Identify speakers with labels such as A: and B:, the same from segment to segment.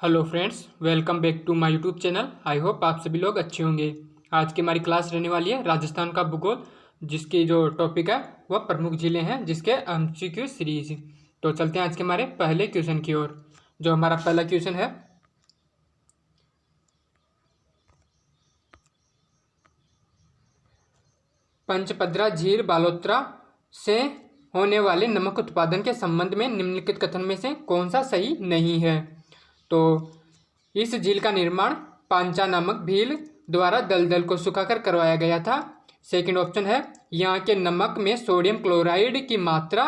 A: Hello friends, welcome back to my YouTube channel. I hope आप सभी लोग अच्छे होंगे। आज की हमारी क्लास रहने वाली है राजस्थान का भूगोल, जिसकी जो टॉपिक है वह प्रमुख जिले हैं, जिसके एमसीक्यू सीरीज। तो चलते हैं आज के हमारे पहले क्वेश्चन की ओर। जो हमारा पहला क्वेश्चन है, पंचपद्रा झील बालोतरा से होने वाले नमक उत्पादन के संबंध में निम्नलिखित कथन में से कौन सा सही नहीं है। तो इस झील का निर्माण पांचा नामक भील द्वारा दलदल को सुखाकर करवाया गया था। सेकंड ऑप्शन है, यहाँ के नमक में सोडियम क्लोराइड की मात्रा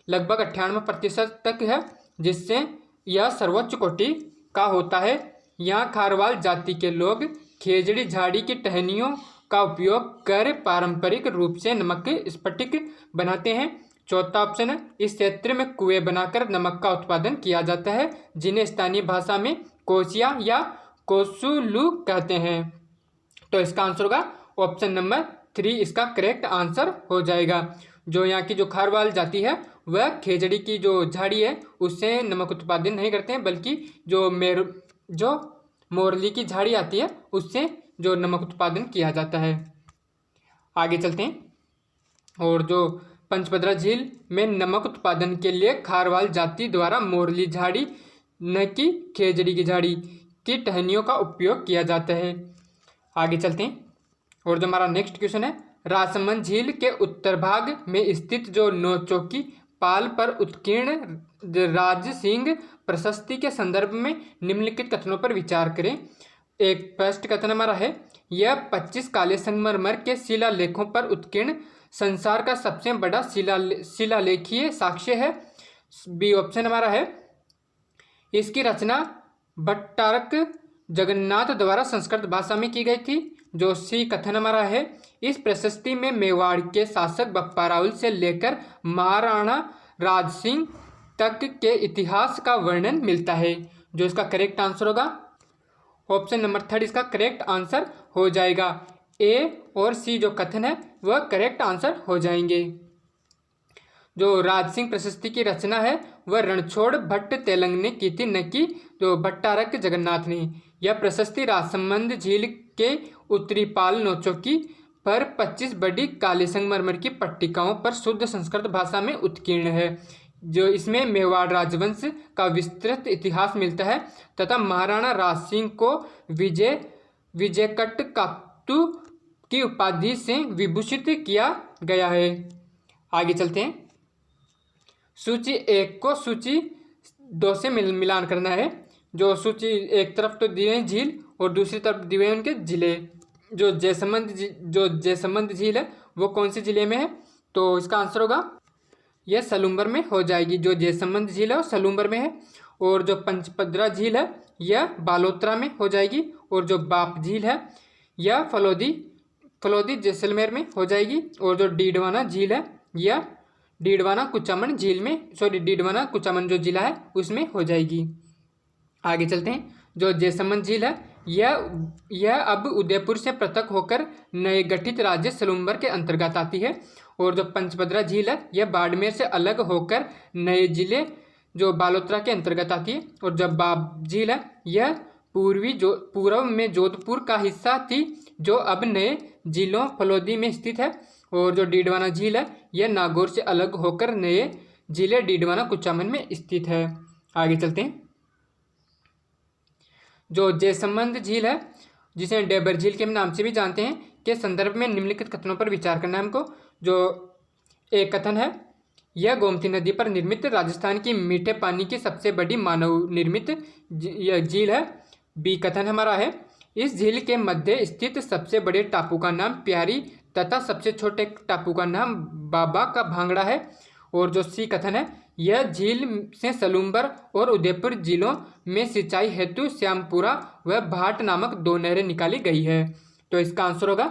A: लगभग 98% तक है, जिससे यह सर्वोच्च कोटि का होता है। यहाँ खारवाल जाति के लोग खेजड़ी झाड़ी की टहनियों का उपयोग कर पारंपरिक रूप से नमक स्फटिक बनाते हैं। चौथा ऑप्शन है, इस क्षेत्र में कुएं बनाकर नमक का उत्पादन किया जाता है, जिन्हें स्थानीय भाषा में कोसिया या कोसुलू कहते हैं। तो इसका आंसर होगा ऑप्शन नंबर 3, इसका करेक्ट आंसर हो जाएगा। जो यहाँ की जो खारवाल जाति है वह खेजड़ी की जो झाड़ी है उससे नमक उत्पादन नहीं करते हैं, बल्कि जो मोरली की झाड़ी आती है उससे जो नमक उत्पादन किया जाता है। आगे चलते हैं। और जो पंचपद्रा झील में नमक उत्पादन के लिए खारवाल जाति द्वारा मोरली झाड़ी न कि खेजड़ी की झाड़ी की टहनियों का उपयोग किया जाता है। आगे चलते हैं। और जो हमारा नेक्स्ट क्वेश्चन है, राजसमंद झील के उत्तर भाग में स्थित जो नौचौकी पाल पर उत्कीर्ण राज सिंह प्रशस्ति के संदर्भ में निम्नलिखित कथनों पर विचार करें। एक फर्स्ट कथन हमारा है, यह 25 काले संगमरमर के शिलालेखों पर उत्कीर्ण संसार का सबसे बड़ा शिलालेखीय साक्ष्य है। बी ऑप्शन हमारा है, इसकी रचना भट्टारक जगन्नाथ द्वारा संस्कृत भाषा में की गई थी। जो सी कथन हमारा है, इस प्रशस्ति में मेवाड़ के शासक बप्पा राउल से लेकर महाराणा राज सिंह तक के इतिहास का वर्णन मिलता है। जो इसका करेक्ट आंसर होगा ऑप्शन नंबर 3, इसका करेक्ट आंसर हो जाएगा। ए और सी जो कथन है वह करेक्ट आंसर हो जाएंगे। जो राज सिंह प्रशस्ति की रचना है वह रणछोड़ भट्ट तेलंग ने की थी, न कि जो भट्टारक जगन्नाथ ने। यह प्रशस्ति राजसमंद झील के उत्तरी पाल नौचौकी पर 25 बड़ी काले संगमरमर की पट्टिकाओं पर शुद्ध संस्कृत भाषा में उत्कीर्ण है। जो इसमें मेवाड़ राजवंश का विस्तृत इतिहास मिलता है तथा महाराणा राज सिंह को विजयकट कातु की उपाधि से विभूषित किया गया है। आगे चलते हैं। सूची 1 को सूची 2 से मिलान करना है। जो सूची एक तरफ तो दी हुई झील और दूसरी तरफ दिए हुए उनके जिले। जो जयसमंद झील है वो कौन से जिले में है, तो इसका आंसर होगा यह सलूम्बर में हो जाएगी। जो जयसमंद झील है वो सलूम्बर में है। और जो पंचपद्रा झील है यह बालोतरा में हो जाएगी। और जो बाप झील है यह फलोदी जैसलमेर में हो जाएगी। और जो डीडवाना झील है यह डीडवाना कुचामन जो जिला है उसमें हो जाएगी। आगे चलते हैं। जो जयसमंद झील है यह अब उदयपुर से पृथक होकर नए गठित राज्य सलूम्बर के अंतर्गत आती है। और जो पंचपद्रा झील है यह बाड़मेर से अलग होकर नए जिले जो बालोतरा के अंतर्गत आती है। और जब बाप झील है यह पूर्व में जोधपुर का हिस्सा थी, जो अब नए जिलों फलोदी में स्थित है। और जो डीडवाना झील है यह नागौर से अलग होकर नए जिले डीडवाना कुचामन में स्थित है। आगे चलते हैं। जो जयसमंद झील है, जिसे डेबर झील के नाम से भी जानते हैं, के संदर्भ में निम्नलिखित कथनों पर विचार करना है हमको। जो एक कथन है, यह गोमती नदी पर निर्मित राजस्थान की मीठे पानी की सबसे बड़ी मानव निर्मित झील है। बी कथन हमारा है, इस झील के मध्य स्थित सबसे बड़े टापू का नाम प्यारी तथा सबसे छोटे टापू का नाम बाबा का भांगड़ा है। और जो सी कथन है, यह झील से सलूम्बर और उदयपुर जिलों में सिंचाई हेतु श्यामपुरा व भाट नामक 2 नहरें निकाली गई है। तो इसका आंसर होगा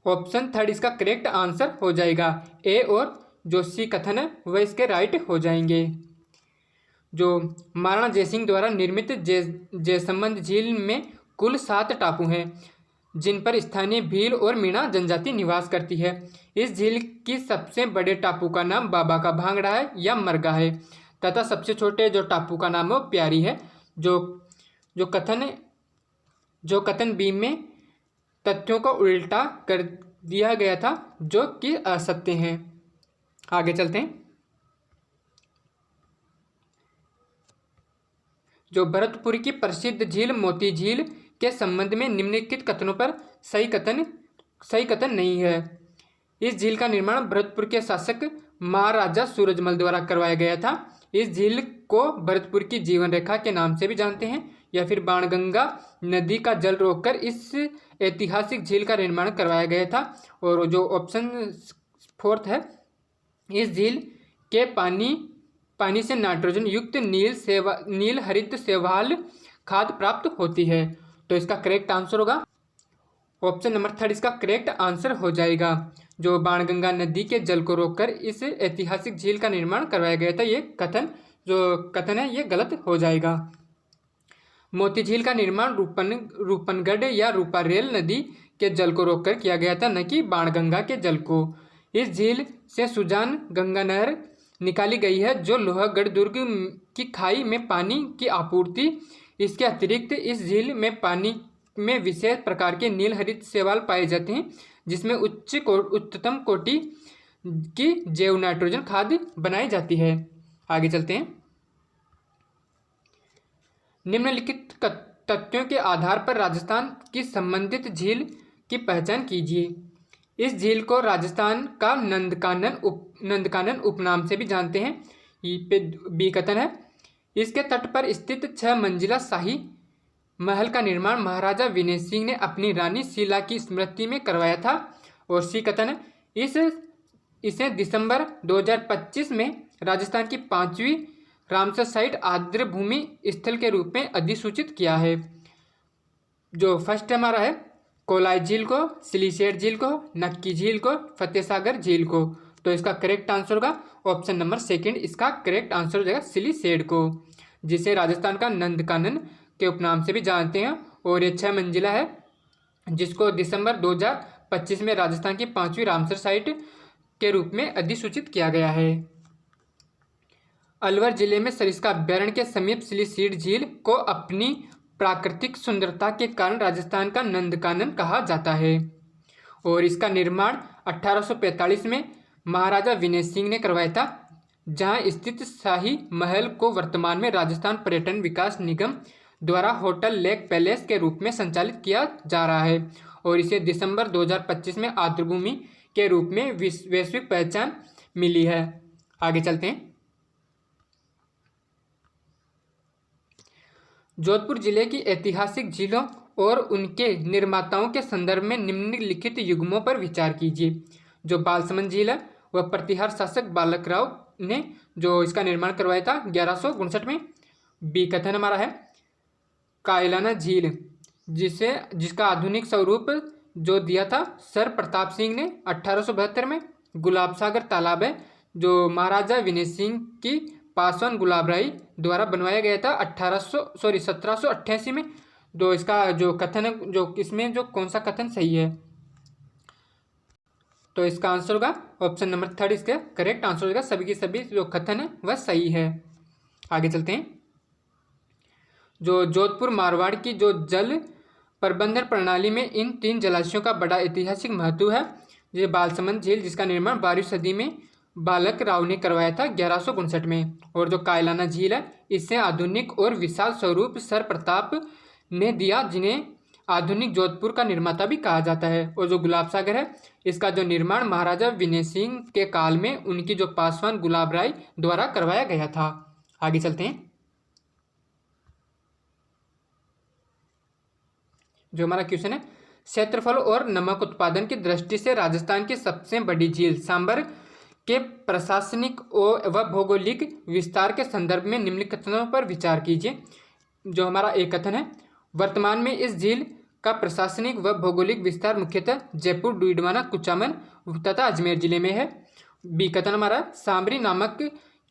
A: ऑप्शन 3, इसका करेक्ट आंसर हो जाएगा। ए और जो सी कथन है वह इसके राइट हो जाएंगे। जो महाराणा जयसिंह द्वारा निर्मित जयसमंद झील में कुल 7 टापू हैं, जिन पर स्थानीय भील और मीणा जनजाति निवास करती है। इस झील की सबसे बड़े टापू का नाम बाबा का भांगड़ा है या मरगा है तथा सबसे छोटे जो टापू का नाम है वो प्यारी है। जो जो कथन बी में तथ्यों को उल्टा कर दिया गया था जो कि असत्य हैं। आगे चलते हैं। जो भरतपुर की प्रसिद्ध झील मोती झील के संबंध में निम्नलिखित कथनों पर सही कथन नहीं है। इस झील का निर्माण भरतपुर के शासक महाराजा सूरजमल द्वारा करवाया गया था। इस झील को भरतपुर की जीवन रेखा के नाम से भी जानते हैं, या फिर बाणगंगा नदी का जल रोककर इस ऐतिहासिक झील का निर्माण करवाया गया था। और जो ऑप्शन 4 है, इस झील के पानी से नाइट्रोजन युक्त नील हरित शैवाल खाद प्राप्त होती है। तो इसका करेक्ट आंसर होगा ऑप्शन नंबर 3, इसका करेक्ट आंसर हो जाएगा। जो बाणगंगा नदी के जल को रोककर इस ऐतिहासिक झील का निर्माण करवाया गया था, ये कथन है ये गलत हो जाएगा। मोती झील का निर्माण रूपनगढ़ या रूपारेल नदी के जल को रोककर किया गया था, न कि बाणगंगा के जल को। इस झील से सुजान गंगा नहर निकाली गई है जो लोहागढ़ दुर्ग की खाई में पानी की आपूर्ति। इसके अतिरिक्त इस झील में पानी में विशेष प्रकार के नील हरित शैवाल पाए जाते हैं, जिसमें उच्चतम कोटि की जैव नाइट्रोजन खाद बनाई जाती है। आगे चलते हैं। निम्नलिखित तथ्यों के आधार पर राजस्थान की संबंधित झील की पहचान कीजिए। इस झील को राजस्थान का नंदकानन उपनाम से भी जानते हैं। बी कथन है, इसके तट पर स्थित 6 मंजिला शाही महल का निर्माण महाराजा विनय सिंह ने अपनी रानी शीला की स्मृति में करवाया था। और सी कथन है, इसे दिसंबर 2025 में राजस्थान की 5वीं रामसर साइट आर्द्र भूमि स्थल के रूप में अधिसूचित किया है। जो फर्स्ट हमारा है, कोलाई झील को, सिलीसेट झील को, नक्की झील को, फतेहसागर झील को। तो इसका करेक्ट आंसर होगा ऑप्शन नंबर 2, इसका करेक्ट आंसर हो जाएगा सिलीसेट को, जिसे राजस्थान का नंदकानन के उपनाम से भी जानते हैं। और ये 6 मंजिला है, जिसको दिसंबर 2025 में राजस्थान की 5वीं रामसर साइट के रूप में अधिसूचित किया गया है। अलवर जिले में सरिस्का अभ्यारण्य के समीप सिलीसेट झील को अपनी प्राकृतिक सुंदरता के कारण राजस्थान का नंदकानन कहा जाता है। और इसका निर्माण 1845 में महाराजा विनय सिंह ने करवाया था, जहां स्थित शाही महल को वर्तमान में राजस्थान पर्यटन विकास निगम द्वारा होटल लेक पैलेस के रूप में संचालित किया जा रहा है। और इसे दिसंबर 2025 में आर्द्रभूमि के रूप में वैश्विक पहचान मिली है। आगे चलते हैं। जोधपुर जिले की ऐतिहासिक झीलों और उनके निर्माताओं के संदर्भ में निम्नलिखित युग्मों पर विचार कीजिए। जो बालसमंद झील है वह प्रतिहार शासक बालक राव ने जो इसका निर्माण करवाया था 1159 में। बी कथन हमारा है, कायलाना झील जिसका आधुनिक स्वरूप जो दिया था सर प्रताप सिंह ने 1872 में। गुलाब सागर तालाब है जो महाराजा विनय सिंह की पासवान गुलाबराय द्वारा बनवाया गया था 1788 में। तो इसका जो कथन है, जो इसमें जो कौन सा कथन सही है, तो इसका आंसर होगा ऑप्शन नंबर 3, इसका करेक्ट आंसर होगा। सभी की सभी जो कथन है वह सही है। आगे चलते हैं। जो जोधपुर मारवाड़ की जो जल प्रबंधन प्रणाली में इन 3 जलाशयों का बड़ा ऐतिहासिक महत्व है। ये बालसमंद झील जिसका निर्माण 12वीं सदी में बालक राव ने करवाया था 1159 में। और जो कायलाना झील है इससे आधुनिक और विशाल स्वरूप सर प्रताप ने दिया, जिन्हें आधुनिक जोधपुर का निर्माता भी कहा जाता है। और जो गुलाब सागर है इसका जो निर्माण महाराजा विनय सिंह के काल में उनकी जो पासवान गुलाबराय द्वारा करवाया गया था। आगे चलते हैं। जो हमारा क्वेश्चन है, क्षेत्रफल और नमक उत्पादन की दृष्टि से राजस्थान की सबसे बड़ी झील सांबर के प्रशासनिक व भौगोलिक विस्तार के संदर्भ में निम्नलिखित कथनों पर विचार कीजिए। जो हमारा एक कथन है, वर्तमान में इस झील का प्रशासनिक व भौगोलिक विस्तार मुख्यतः जयपुर, डुईडवाना, कुचामन तथा अजमेर जिले में है। बी कथन हमारा, सांबरी नामक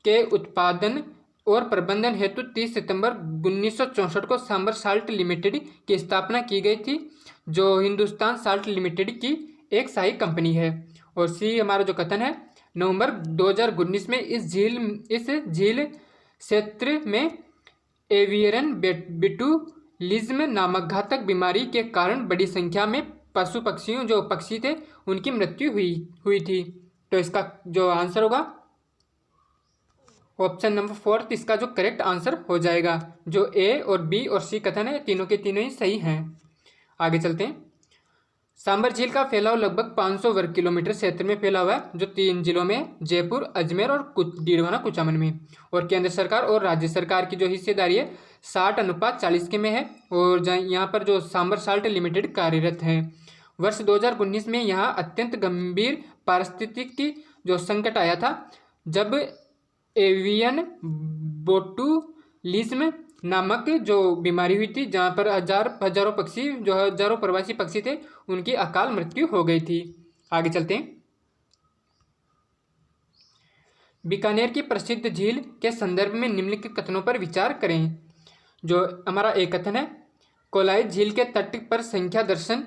A: के उत्पादन और प्रबंधन हेतु 30 सितंबर 1964 को सांबर साल्ट लिमिटेड की स्थापना की गई थी, जो हिंदुस्तान साल्ट लिमिटेड की एक शाही कंपनी है। और सी हमारा जो कथन है, नवंबर 2019 में इस झील क्षेत्र में एवियन बोटुलिज्म नामक घातक बीमारी के कारण बड़ी संख्या में पशु पक्षियों जो पक्षी थे उनकी मृत्यु हुई थी। तो इसका जो आंसर होगा ऑप्शन नंबर 4 इसका जो करेक्ट आंसर हो जाएगा। जो ए और बी और सी कथन है तीनों के तीनों ही सही हैं। आगे चलते हैं। सांबर झील का फैलाव लगभग 500 वर्ग किलोमीटर क्षेत्र में फैला हुआ है, जो 3 जिलों में जयपुर, अजमेर और डीडवाना कुचामन में। और केंद्र सरकार और राज्य सरकार की जो हिस्सेदारी है 60:40 के में है। और यहाँ पर जो सांबर साल्ट लिमिटेड कार्यरत है। वर्ष 2019 में यहाँ अत्यंत गंभीर पारिस्थितिकी जो संकट आया था, जब एवियन बोटुलिज्म नामक जो बीमारी हुई थी, जहाँ पर हजारों पक्षी जो हजारों प्रवासी पक्षी थे उनकी अकाल मृत्यु हो गई थी। आगे चलते हैं। बीकानेर की प्रसिद्ध झील के संदर्भ में निम्नलिखित कथनों पर विचार करें। जो हमारा एक कथन है, कोलाई झील के तट पर संख्या दर्शन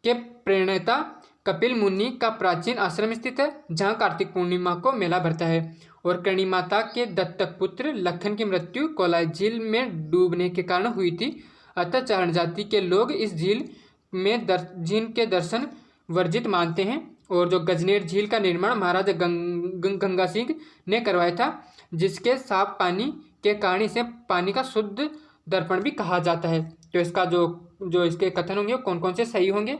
A: के प्रणेता कपिल मुनि का प्राचीन आश्रम स्थित है, जहाँ कार्तिक पूर्णिमा को मेला भरता है। और कर्णी माता के दत्तक पुत्र लखन की मृत्यु कोलाई झील में डूबने के कारण हुई थी। अतः चारण जाति के लोग इस झील में झील के दर्शन वर्जित मानते हैं। और जो गजनेर झील का निर्माण महाराजा गंगा सिंह ने करवाया था, जिसके साफ पानी के कारण इसे पानी का शुद्ध दर्पण भी कहा जाता है। तो इसका जो इसके कथन होंगे वो कौन कौन से सही होंगे?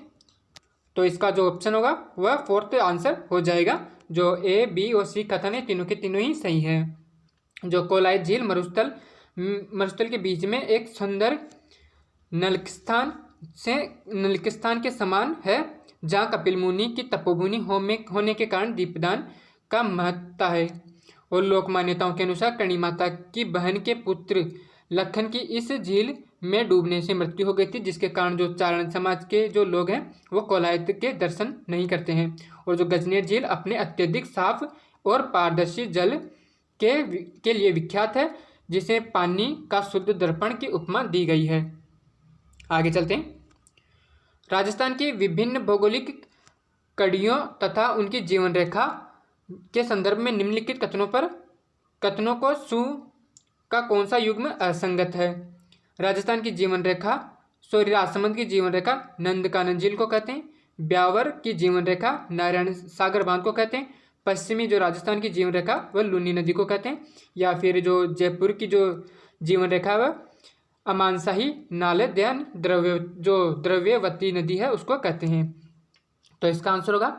A: तो इसका जो ऑप्शन होगा वह 4th आंसर हो जाएगा। जो ए, बी और सी कथन है तीनों के तीनों ही सही हैं। जो कोलाई झील मरुस्थल के बीच में एक सुंदर नलकिस्थान के समान है, जहाँ कपिल मुनि की तपोभूमि होने के कारण दीपदान का महत्ता है। और लोक मान्यताओं के अनुसार कर्णी माता की बहन के पुत्र लखन की इस झील में डूबने से मृत्यु हो गई थी, जिसके कारण जो चारण समाज के जो लोग हैं वो कोलाई के दर्शन नहीं करते हैं। और जो गजनेर झील अपने अत्यधिक साफ और पारदर्शी जल के लिए विख्यात है, जिसे पानी का शुद्ध दर्पण की उपमा दी गई है। आगे चलते हैं। राजस्थान की विभिन्न भौगोलिक कड़ियों तथा उनकी जीवन रेखा के संदर्भ में निम्नलिखित कथनों को सु का कौन सा युग्म असंगत है? राजस्थान की जीवन रेखा, राजसमंद की जीवन रेखा नंदकानन झील को कहते हैं। ब्यावर की जीवन रेखा नारायण सागर बांध को कहते हैं। पश्चिमी जो राजस्थान की जीवन रेखा वह लूनी नदी को कहते हैं। या फिर जो जयपुर की जो जीवन रेखा वह अमानशाही नाले दयान द्रव्यवती नदी है उसको कहते हैं। तो इसका आंसर होगा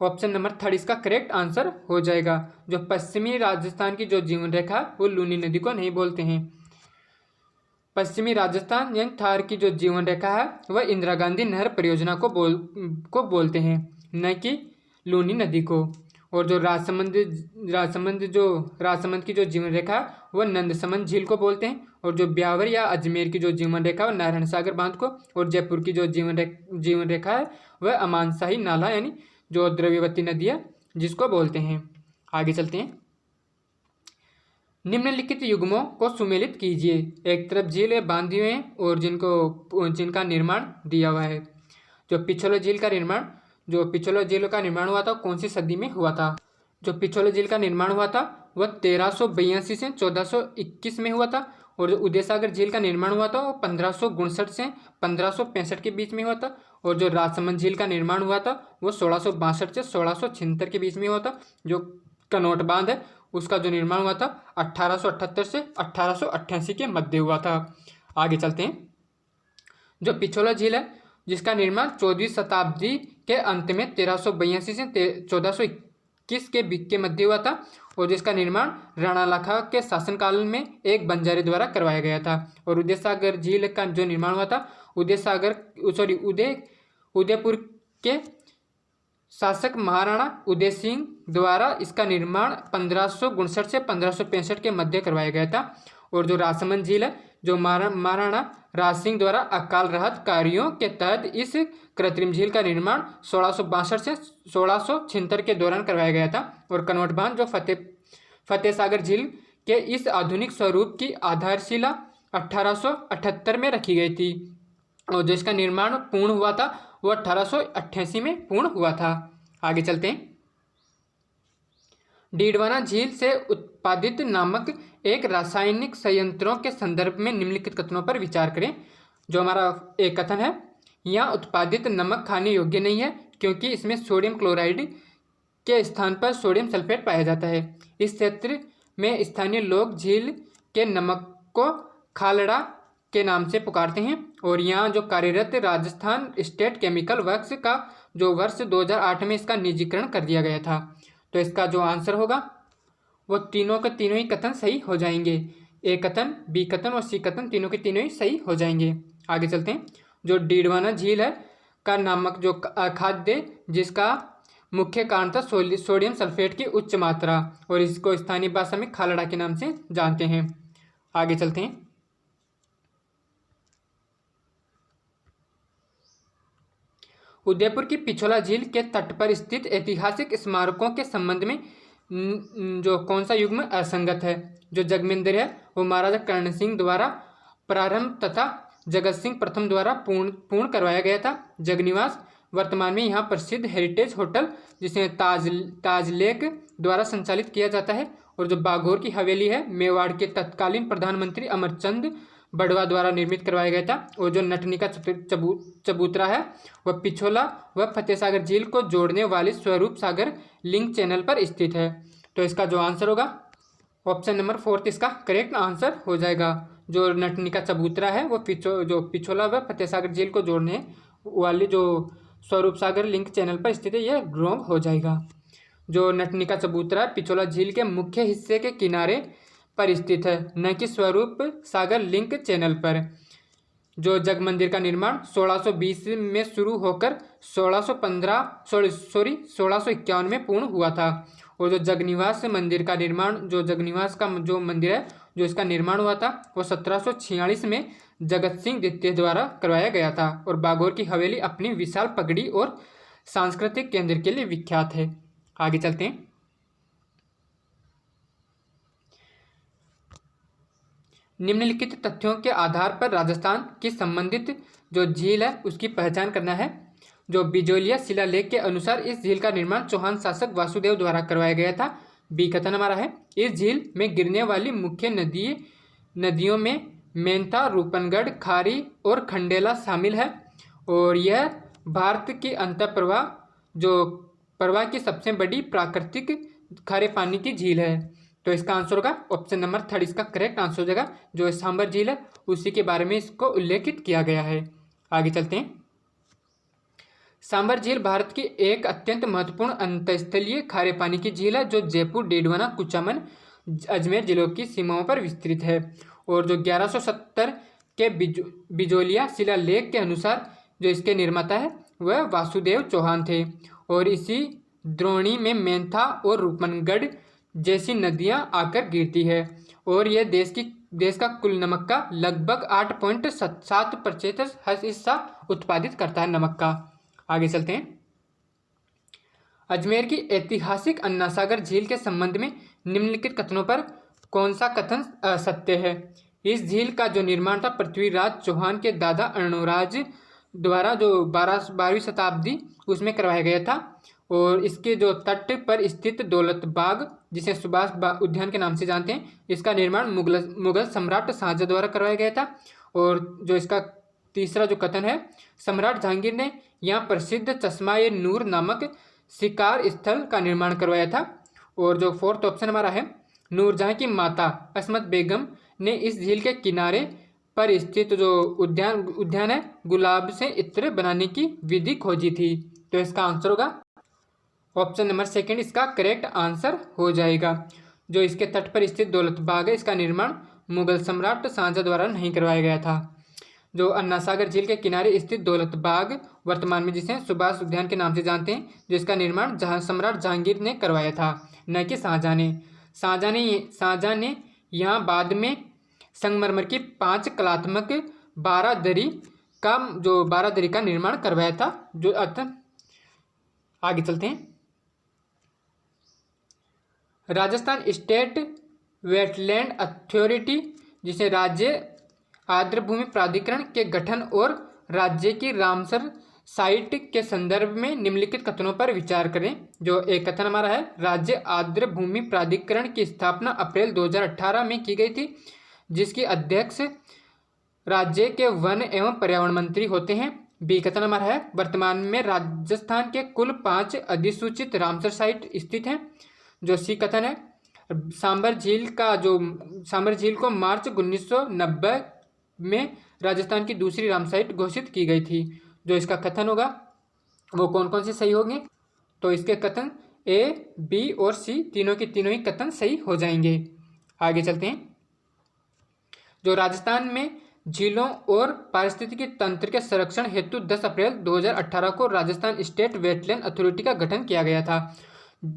A: ऑप्शन नंबर 3 इसका करेक्ट आंसर हो जाएगा। जो पश्चिमी राजस्थान की जो जीवन रेखा वो लूनी नदी को नहीं बोलते हैं। पश्चिमी राजस्थान यानी थार की जो जीवन रेखा है वह इंदिरा गांधी नहर परियोजना को बोलते हैं, न कि लूनी नदी को। और जो राजसमंद की जो जीवन रेखा वह नंदसमंद झील को बोलते हैं। और जो ब्यावर या अजमेर की जो जीवन रेखा वह नारायण सागर बांध को। और जयपुर की जो जीवन रेखा है वह अमानशाही नाला यानी जो द्रव्यवती नदी है जिसको बोलते हैं। आगे चलते हैं। निम्नलिखित युग्मों को सुमेलित कीजिए। एक तरफ झील बांधी हुए हैं और जिनका निर्माण दिया हुआ है। जो पिछोला झील का निर्माण हुआ था कौन सी सदी में हुआ था? जो पिछोला झील का निर्माण हुआ था वह 1382 से 1421 में हुआ था। और जो उदय सागर झील का निर्माण हुआ था वो 1559 से 1565 के बीच में हुआ था। और जो राजसमंद झील का निर्माण हुआ था वो 1662 से 1676 के बीच में हुआ था। जो कनौट बांध है उसका जो निर्माण हुआ था 1878 से 1888 के मध्य हुआ था। आगे चलते हैं। जो पिछोला झील है जिसका निर्माण 14वीं शताब्दी के अंत में 1382 से 1421 के मध्य हुआ था। और जिसका निर्माण राणा लाखा के शासनकाल में एक बंजारे द्वारा करवाया गया था। और उदय सागर झील का जो निर्माण हुआ था उदयपुर के शासक महाराणा उदय सिंह द्वारा इसका निर्माण 1559 से 1565 के मध्य करवाया गया था। और जो राजसमंद झील है जो महाराणा राज सिंह द्वारा अकाल राहत कार्यों के तहत इस कृत्रिम झील का निर्माण 1662 से 1676 के दौरान करवाया गया था। और कनौट बांध जो फतेह सागर झील के इस आधुनिक स्वरूप की आधारशिला 1878 में रखी गई थी। और जो इसका निर्माण पूर्ण हुआ था वो 1888 में पूर्ण हुआ था। आगे चलते हैं। डीडवाना झील से उत्पादित नामक एक रासायनिक संयंत्रों के संदर्भ में निम्नलिखित कथनों पर विचार करें। जो हमारा एक कथन है, यहाँ उत्पादित नमक खाने योग्य नहीं है क्योंकि इसमें सोडियम क्लोराइड के स्थान पर सोडियम सल्फेट पाया जाता है। इस क्षेत्र में स्थानीय लोग झील के नमक को खालड़ा के नाम से पुकारते हैं। और यहाँ जो कार्यरत राजस्थान स्टेट केमिकल वर्क्स का जो वर्ष 2008 में इसका निजीकरण कर दिया गया था। तो इसका जो आंसर होगा वो तीनों के तीनों ही कथन सही हो जाएंगे। ए कथन, बी कथन और सी कथन तीनों के तीनों ही सही हो जाएंगे। आगे चलते हैं। जो डीडवाना झील है का नामक जो खाद्य जिसका मुख्य कारण था सोडियम सल्फेट की उच्च मात्रा, और इसको स्थानीय भाषा में खालड़ा के नाम से जानते हैं। आगे चलते हैं। उदयपुर की पिछोला झील के तट पर स्थित ऐतिहासिक स्मारकों के संबंध में जो कौन सा युग्म असंगत है। जो जगमंदिर है वो महाराजा कर्ण सिंह द्वारा प्रारंभ तथा जगत सिंह प्रथम द्वारा पूर्ण करवाया गया था। जगनिवास वर्तमान में यहाँ प्रसिद्ध हेरिटेज होटल जिसे ताज लेक द्वारा संचालित किया जाता है। और जो बाघोर की हवेली है मेवाड़ के तत्कालीन प्रधानमंत्री अमरचंद बड़वा द्वारा निर्मित करवाया गया था। और जो नटनिका चबूतरा है वह पिछोला व फतेहसागर झील को जोड़ने वाली स्वरूप सागर लिंक चैनल पर स्थित है। तो इसका जो आंसर होगा ऑप्शन नंबर 4 इसका करेक्ट आंसर हो जाएगा। जो नटनिका चबूतरा है वो पिछोला व फतेहसागर झील को जोड़ने वाली जो स्वरूप सागर लिंक चैनल पर स्थित है, यह रॉन्ग हो जाएगा। जो नटनिका चबूतरा पिछोला झील के मुख्य हिस्से के किनारे पर स्थित है, न कि स्वरूप सागर लिंक चैनल पर। जो जग मंदिर का निर्माण 1620 में शुरू होकर 1651 में पूर्ण हुआ था। और जो जगनिवास मंदिर का निर्माण जगनिवास का जो मंदिर है जो इसका निर्माण हुआ था वो 1746 में जगत सिंह द्वितीय द्वारा करवाया गया था। और बागौर की हवेली अपनी विशाल पगड़ी और सांस्कृतिक केंद्र के लिए विख्यात है। आगे चलते हैं। निम्नलिखित तथ्यों के आधार पर राजस्थान की संबंधित जो झील है उसकी पहचान करना है। जो बिजोलिया शिलालेख के अनुसार इस झील का निर्माण चौहान शासक वासुदेव द्वारा करवाया गया था। बी कथन हमारा है, इस झील में गिरने वाली मुख्य नदियों में मेंथा, रूपनगढ़, खारी और खंडेला शामिल है। और यह भारत की अंतःप्रवाह जो प्रवाह की सबसे बड़ी प्राकृतिक खारे पानी की झील है। तो इसका आंसर होगा ऑप्शन नंबर 3 इसका करेक्ट आंसर हो जाएगा। जो सांबर झील है उसी के बारे में इसको उल्लेखित किया गया है। आगे चलते हैं। सांबर झील भारत की एक अत्यंत महत्वपूर्ण अंतःस्थलीय खारे पानी की झील है जो जयपुर, डेडवाना, कुचामन, अजमेर जिलों की सीमाओं पर विस्तृत है। और जो 1170 के बिजोलिया शिलालेख के अनुसार जो इसके निर्माता है वह वासुदेव चौहान थे। और इसी द्रोणी में मेंथा और रूपनगढ़ जैसी नदियां आकर गिरती है। और यह देश का कुल नमक का लगभग 8.7% हिस्सा उत्पादित करता है नमक का। आगे चलते हैं। अजमेर की ऐतिहासिक अन्ना सागर झील के संबंध में निम्नलिखित कथनों पर कौन सा कथन असत्य है। इस झील का जो निर्माण था पृथ्वीराज चौहान के दादा अर्णोराज द्वारा जो 12वीं शताब्दी उसमें करवाया गया था। और इसके जो तट पर स्थित दौलत बाग जिसे सुभाष उद्यान के नाम से जानते हैं, इसका निर्माण मुगल सम्राट शाहजहां द्वारा करवाया गया था। और जो इसका तीसरा जो कथन है, सम्राट जहांगीर ने यहाँ प्रसिद्ध चश्मा-ए नूर नामक शिकार स्थल का निर्माण करवाया था। और जो 4th ऑप्शन हमारा है, नूरजहां की माता असमत बेगम ने इस झील के किनारे पर स्थित जो उद्यान है गुलाब से इत्र बनाने की विधि खोजी थी। तो इसका आंसर होगा ऑप्शन नंबर 2 इसका करेक्ट आंसर हो जाएगा। जो इसके तट पर स्थित दौलत बाग है इसका निर्माण मुगल सम्राट शाहजहां द्वारा नहीं करवाया गया था। जो अन्ना सागर झील के किनारे स्थित दौलत बाग वर्तमान में जिसे सुभाष उद्यान के नाम से जानते हैं, जो इसका निर्माण सम्राट जहांगीर ने करवाया था, न कि शाहजहां ने। शाहजहां ने यहाँ बाद में संगमरमर की 5 कलात्मक बारादरी का निर्माण करवाया था। जो आगे चलते हैं। राजस्थान स्टेट वेटलैंड अथॉरिटी जिसे राज्य आर्द्रभूमि प्राधिकरण के गठन और राज्य की रामसर साइट के संदर्भ में निम्नलिखित कथनों पर विचार करें। जो एक कथन हमारा है, राज्य आर्द्र भूमि प्राधिकरण की स्थापना अप्रैल 2018 में की गई थी, जिसकी अध्यक्ष राज्य के वन एवं पर्यावरण मंत्री होते हैं। बी कथन हमारा है, वर्तमान में राजस्थान के कुल 5 अधिसूचित रामसर साइट स्थित हैं। जो सी कथन है, सांबर झील को मार्च 1990 में राजस्थान की दूसरी राम साइट घोषित की गई थी। जो इसका कथन होगा वो कौन कौन से सही होंगे, तो इसके कथन ए, बी और सी तीनों के तीनों ही कथन सही हो जाएंगे। आगे चलते हैं। जो राजस्थान में झीलों और पारिस्थितिकी तंत्र के संरक्षण हेतु 10 अप्रैल 2018 को राजस्थान स्टेट वेटलैंड अथॉरिटी का गठन किया गया था।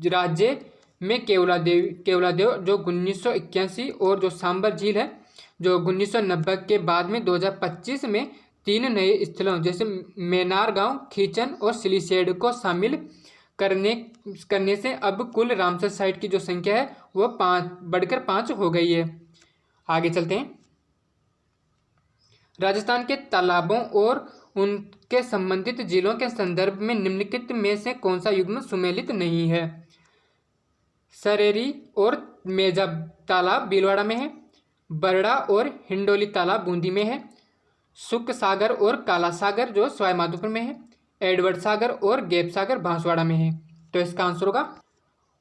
A: राज्य में केवलादेव जो 1981 और जो सांबर झील है जो 1990 के बाद में 2025 में 3 नए स्थलों जैसे मेनार गांव, खीचन और सिलीसेड को शामिल करने से अब कुल रामसर साइट की जो संख्या है वो 5 बढ़कर 5 हो गई है। आगे चलते हैं। राजस्थान के तालाबों और उनके संबंधित जिलों के संदर्भ में निम्नलिखित में से कौन सा युग्म सुमेलित नहीं है। सरेरी और मेजा तालाब भीलवाड़ा में है, बरड़ा और हिंडोली तालाब बूंदी में है, सुख सागर और काला सागर जो सवाई माधोपुर में है, एडवर्ड सागर और गैप सागर बांसवाड़ा में है। तो इसका आंसर होगा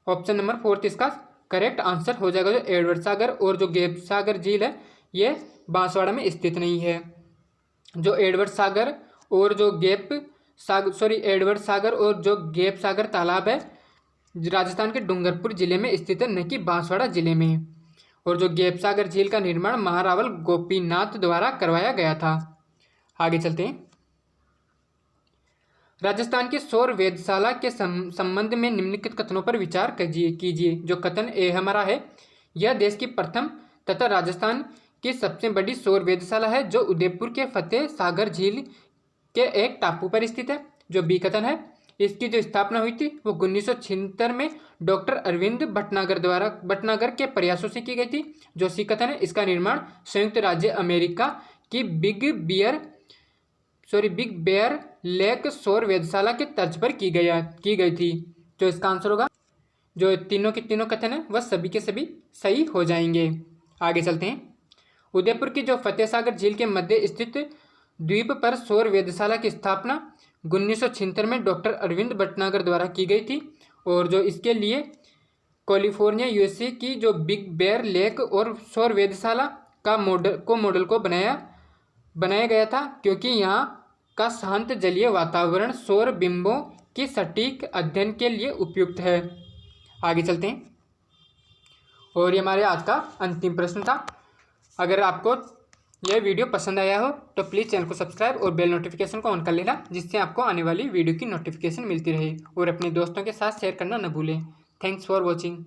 A: ऑप्शन नंबर 4 इसका करेक्ट आंसर हो जाएगा। जो एडवर्ड सागर और जो गैप सागर झील है ये बांसवाड़ा में स्थित नहीं है। जो एडवर्ड सागर और जो एडवर्ड सागर और जो गैप सागर तालाब है राजस्थान के डूंगरपुर जिले में स्थित है, न कि बांसवाड़ा जिले में। और जो गैप सागर झील का निर्माण महारावल गोपीनाथ द्वारा करवाया गया था। आगे चलते हैं। राजस्थान की सौर वेधशाला के संबंध में निम्नलिखित कथनों पर विचार कीजिए। जो कथन ए हमारा है, यह देश की प्रथम तथा राजस्थान की सबसे बड़ी सौर वेधशाला है जो उदयपुर के फतेह सागर झील के एक टापू पर स्थित है। जो बी कथन है, इसकी जो स्थापना हुई थी वो 1976 में डॉक्टर अरविंद भटनागर के प्रयासों से की गई थी। जो सी कथन है, इसका निर्माण संयुक्त राज्य अमेरिका की बिग बेयर लेक सौर वेधशाला के तर्ज पर की गई थी। जो इसका आंसर होगा, जो तीनों के तीनों कथन है वह सभी के सभी सही हो जाएंगे। आगे चलते हैं। उदयपुर की जो फतेह सागर झील के मध्य स्थित द्वीप पर सौर वेधशाला की स्थापना 1976 में डॉक्टर अरविंद भटनागर द्वारा की गई थी। और जो इसके लिए कैलिफोर्निया यूएसए की जो बिग बेयर लेक और सौर वेधशाला का मॉडल को बनाया गया था, क्योंकि यहाँ का शांत जलीय वातावरण सौर बिंबों की सटीक अध्ययन के लिए उपयुक्त है। आगे चलते हैं। और ये हमारे आज का अंतिम प्रश्न था। अगर आपको यह वीडियो पसंद आया हो तो प्लीज़ चैनल को सब्सक्राइब और बेल नोटिफिकेशन को ऑन कर लेना, जिससे आपको आने वाली वीडियो की नोटिफिकेशन मिलती रहे। और अपने दोस्तों के साथ शेयर करना न भूलें। Thanks for watching.